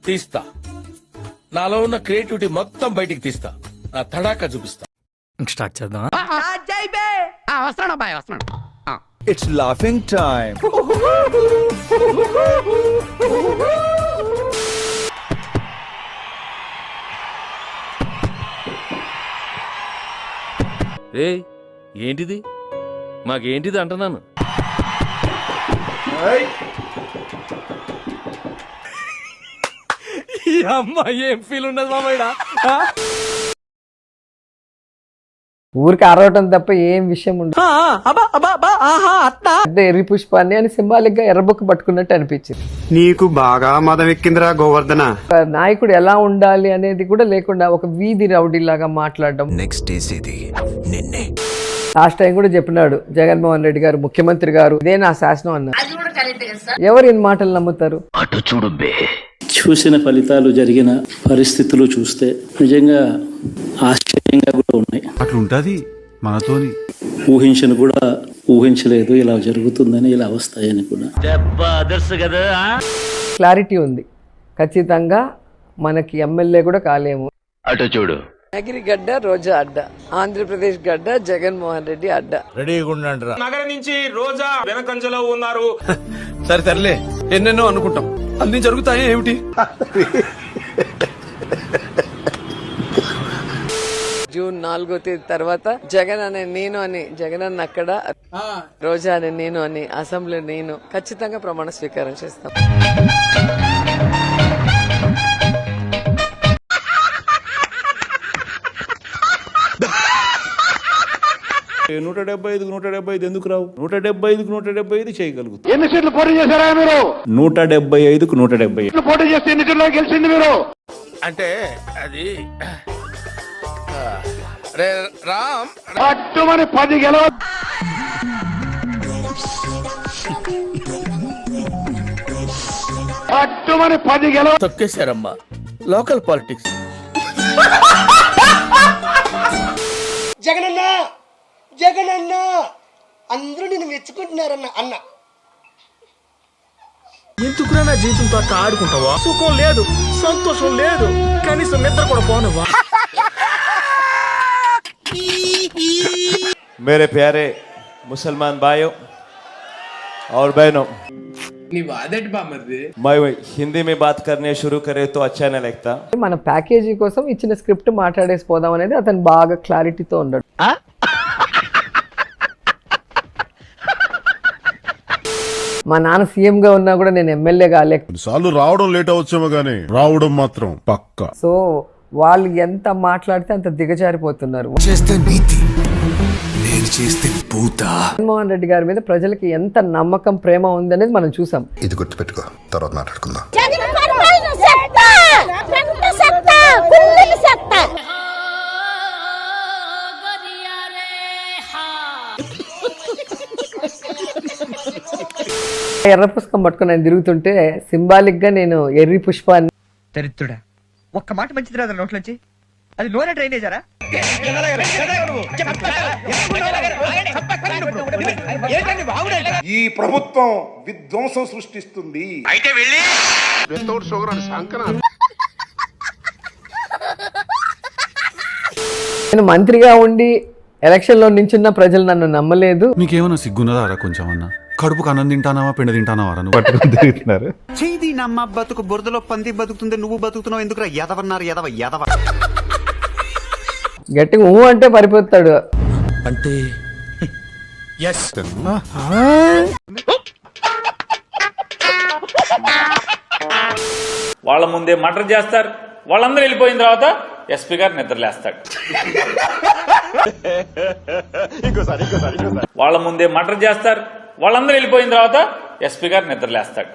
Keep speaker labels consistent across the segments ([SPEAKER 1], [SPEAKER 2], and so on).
[SPEAKER 1] తీస్తా, నాలో ఉన్న క్రియేటివిటీ మొత్తం బయటికి తీస్తా, నా తడాకా చూపిస్తా.
[SPEAKER 2] స్టార్ట్ చేద్దాం.
[SPEAKER 3] వస్తున్నాడు బాయ్, వస్తున్నాడు.
[SPEAKER 4] It's laughing time.
[SPEAKER 1] ఏయ్, ఏంటిది? మాకేంటిది అంటున్నాను.
[SPEAKER 2] ఈ అమ్మాయి ఏం ఫీల్ ఉన్నది మామయ్య?
[SPEAKER 5] ఊరికి అరవటం తప్ప ఏం విషయం ఉండదు. ఎర్రి పుష్పాన్ని అని సింబాలిక్ గా ఎర్రబొక్క పట్టుకున్నట్టు అనిపించింది.
[SPEAKER 6] నీకు బాగా మదం ఎక్కిందిరా గోవర్ధన.
[SPEAKER 5] నాయకుడు ఎలా ఉండాలి అనేది కూడా లేకుండా ఒక వీధి రౌడీ లాగా మాట్లాడడం.
[SPEAKER 4] నెక్స్ట్ చేసేది నిన్నే.
[SPEAKER 5] లాస్ట్ టైం కూడా చెప్పినాడు జగన్మోహన్ రెడ్డి గారు, ముఖ్యమంత్రి గారు, ఇదే నా శాసనం అన్నారు. ఎవరు ఇన్ని మాటలు నమ్ముతారు?
[SPEAKER 1] అటు చూడు బే.
[SPEAKER 7] చూసిన ఫలితాలు, జరిగిన పరిస్థితులు చూస్తే నిజంగా ఆశ్చర్యంగా కూడా ఉన్నాయి.
[SPEAKER 8] అట్లుంటది మనతోని.
[SPEAKER 7] ఊహించను కూడా ఊహించలేదు ఇలా జరుగుతుందని, ఇలా వస్తాయని కూడా.
[SPEAKER 5] క్లారిటీ ఉంది. ఖచ్చితంగా మనకి ఎమ్మెల్యే కూడా కాలేము.
[SPEAKER 1] అటు చూడు.
[SPEAKER 5] నగిరి గడ్డ రోజా అడ్డ, ఆంధ్రప్రదేశ్ గడ్డ జగన్మోహన్ రెడ్డి అడ్డ.
[SPEAKER 1] రెడీగా ఉండండి రా.
[SPEAKER 9] నగరం నుంచి రోజా వెనకంజలో ఉన్నారు.
[SPEAKER 2] సరే తరలే, ఎన్నెన్నో అనుకుంటాం, అన్ని జరుగుతాయి ఏమిటి?
[SPEAKER 5] జూన్ 4వ తేదీ తర్వాత జగన్ అనే నేను అని, జగన్ అన్న అక్కడ, రోజా అనే నేను అని, అసెంబ్లీ నేను ఖచ్చితంగా ప్రమాణ స్వీకారం చేస్తాం.
[SPEAKER 9] నూట 175 ఎందుకు రావు? 175 చేయగలుగుతారు.
[SPEAKER 6] ఎన్ని సీట్లు పోటీ చేశారా మీరు?
[SPEAKER 9] 175కు 170
[SPEAKER 6] పోటీ చేస్తే ఎన్ని సీట్లో గెలిచింది మీరు?
[SPEAKER 1] అంటే అది రే రామ్,
[SPEAKER 6] పట్టుమని 10 గెలవ. పట్టుమని 10 గెలవ.
[SPEAKER 1] తొక్కేశారమ్మా లోకల్ పాలిటిక్స్.
[SPEAKER 10] జగనన్న జగనన్న అందరూ నిన్ను మెచ్చుకుంటున్నారన్న అన్న.
[SPEAKER 2] ఎందుకురా నా జీవితంతో అట్లా ఆడుకుంటావా? సుఖం లేదు, సంతోషం లేదు, కనీసం నిద్ర కూడా పోనవా?
[SPEAKER 9] मेरे प्यारे मुसलमान भाइयों और बहनों, मैं हिंदी में बात करने शुरू करे तो अच्छा नहीं लगता.
[SPEAKER 5] మన ప్యాకేజీ కోసం ఇచ్చిన స్క్రిప్ట్ మాట్లాడేసి పోదాం అనేది అతను బాగా క్లారిటీతో ఉన్నాడు. మా నాన్న సీఎం గా ఉన్నా కూడా నేను ఎమ్మెల్యే కాలేక
[SPEAKER 8] సార్లు రావడం లేట్ అవచ్చేమో గానీ రావడం మాత్రం పక్కా.
[SPEAKER 5] సో వాళ్ళు ఎంత మాట్లాడితే అంత దిగజారిపోతున్నారు.
[SPEAKER 4] చేస్తే నీతి, నేను చేస్తే పూత.
[SPEAKER 5] జగన్మోహన్ రెడ్డి గారి మీద ప్రజలకి ఎంత నమ్మకం, ప్రేమ ఉందనేది మనం చూసాం.
[SPEAKER 4] ఇది గుర్తుపెట్టుకో, తర్వాత మాట్లాడుకుందాం. ఎర్ర పుష్పం పట్టుకుని ఆయన తిరుగుతుంటే సింబాలిక్ గా నేను ఎర్రి పుష్పాన్ని.
[SPEAKER 3] దరిద్రుడా, ఒక్క మాట మంచిది రాదు నోట్లోంచి. అది నోరే డ్రైనేజరా?
[SPEAKER 6] ఈ ప్రభుత్వం విధ్వంసం సృష్టిస్తుంది.
[SPEAKER 9] అయితే వెళ్ళి
[SPEAKER 5] నేను మంత్రిగా ఉండి ఎలక్షన్ లో నించున్న ప్రజలు నన్ను నమ్మలేదు.
[SPEAKER 8] నీకేమన్నా సిగ్గున్నదారా కొంచెం అన్నా? కడుపుకు అన్నం తింటానావా, పిండ తింటానావా? నువ్వు పట్టుకుని తిరుగుతున్నారు.
[SPEAKER 6] చేది నమ్మ బతుకు బురదలో పంది బతుకుతుంది, నువ్వు బతుకుతున్నావు ఎందుకురా? ఎదవన్నారు ఎదవ ఎదవ.
[SPEAKER 5] గట్టిగా అంటే పరిపోతాడు.
[SPEAKER 1] అంటే
[SPEAKER 9] వాళ్ళ ముందే మర్డర్ చేస్తారు, వాళ్ళందరూ వెళ్ళిపోయిన తర్వాత ఎస్పీ గారు నిద్రలేస్తాడు. వాళ్ళ ముందే మర్డర్ చేస్తారు, వాళ్ళందరూ వెళ్ళిపోయిన తర్వాత ఎస్పీ గారు నిద్రలేస్తాడు.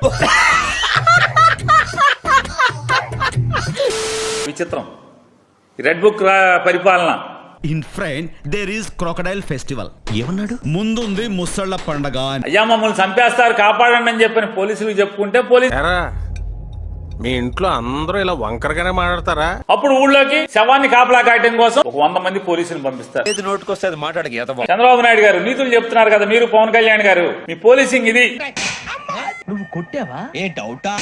[SPEAKER 9] విచిత్రం రెడ్ బుక్ పరిపాలన.
[SPEAKER 11] In front there is crocodile festival. ఏమన్నాడు? ముందుంది ముసళ్ళ పండగ.
[SPEAKER 9] అయ్యా మమ్మల్ని చంపేస్తారు కాపాడండి అని చెప్పని పోలీసులకు చెప్పుకుంటే
[SPEAKER 1] మీ ఇంట్లో అందరూ ఇలా వంకరగానే మాట్లాడతారా?
[SPEAKER 9] అప్పుడు ఊళ్ళోకి శవాన్ని కాపలా కాయటం కోసం ఒక 100 మంది పోలీసులు పంపిస్తారు.
[SPEAKER 1] ఏది నోటుకొస్తే అది మాట్లాడక.
[SPEAKER 9] చంద్రబాబు నాయుడు గారు నీతులు చెప్తున్నారు కదా మీరు, పవన్ కళ్యాణ్ గారు, మీ పోలీసింగ్ ఇది.
[SPEAKER 3] నువ్వు కొట్టావా? ఏ డౌటా?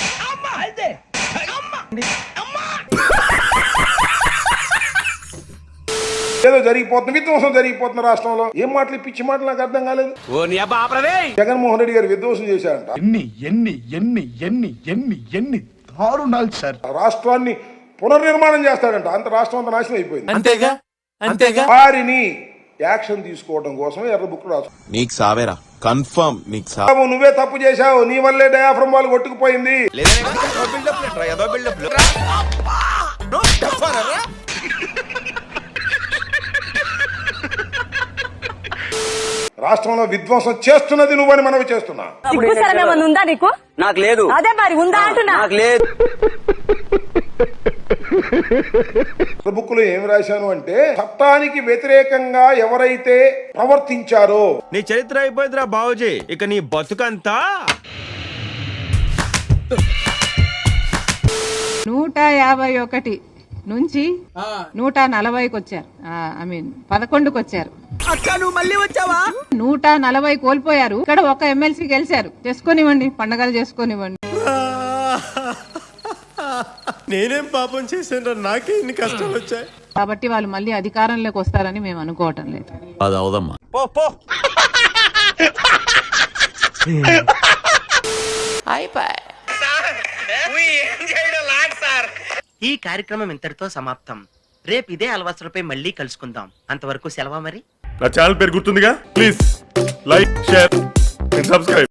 [SPEAKER 2] ఏదో జరిగిపోతుంది, విధ్వంసం జరిగిపోతుంది రాష్ట్రంలో. ఏం మాటలు, పిచ్చి మాటలు నాకు అర్థం కాలేదు. జగన్మోహన్ రెడ్డి గారు విధ్వంసం చేశారంట.
[SPEAKER 11] ఎన్ని దారుణాలు సార్.
[SPEAKER 2] రాష్ట్రాన్ని పునర్నిర్మాణం చేస్తాడంట. అంత రాష్ట్రం అంతా నాశనం అయిపోయింది.
[SPEAKER 1] అంతేగా
[SPEAKER 2] వారిని యాక్షన్ తీసుకోవడం కోసం ఎర్ర బుక్ రాసు.
[SPEAKER 11] నీకు సావేరా కన్ఫర్మ్ నీకు
[SPEAKER 2] బాబు, నువ్వే తప్పు చేశావు, నీ వల్లే డయాఫ్రమ్ వాళ్ళు కొట్టుకుపోయింది. రాష్ట్రంలో విధ్వంసం చేస్తున్నది నువ్వని మనవి చేస్తున్నా.
[SPEAKER 5] ఉందా నీకు?
[SPEAKER 6] నాకు లేదు.
[SPEAKER 5] అదే మరి ఉందా అంటున్నా.
[SPEAKER 6] నాకు లేదు.
[SPEAKER 2] బుక్ లో ఏం రాశాను అంటే, చట్టానికి వ్యతిరేకంగా ఎవరైతే ప్రవర్తించారో
[SPEAKER 11] నీ చరిత్ర అయిపోయిందిరా బాబుజీ, ఇక నీ బతుకంతా
[SPEAKER 5] 151 నుంచి 140కి వచ్చారు. ఐ మీన్ 11కి వచ్చారు. 140 కోల్పోయారు. ఇక్కడ ఒక ఎమ్మెల్సీ గెలిచారు. చేసుకోనివ్వండి, పండగలు చేసుకోనివ్వండి.
[SPEAKER 11] నేనేం పాపం చేశాను, నాకే ఇన్ని కష్టాలు వచ్చాయి.
[SPEAKER 5] కాబట్టి వాళ్ళు మళ్ళీ అధికారంలోకి వస్తారని మేము అనుకోవటం లేదు.
[SPEAKER 11] అది అవదమ్మా.
[SPEAKER 3] ఈ కార్యక్రమం ఇంతటితో సమాప్తం. రేపు ఇదే అలవాసులపై మళ్ళీ కలుసుకుందాం. అంతవరకు సెలవా మరి.
[SPEAKER 8] నా ఛానల్ పేరు గుర్తుందిగా, please like, share and subscribe.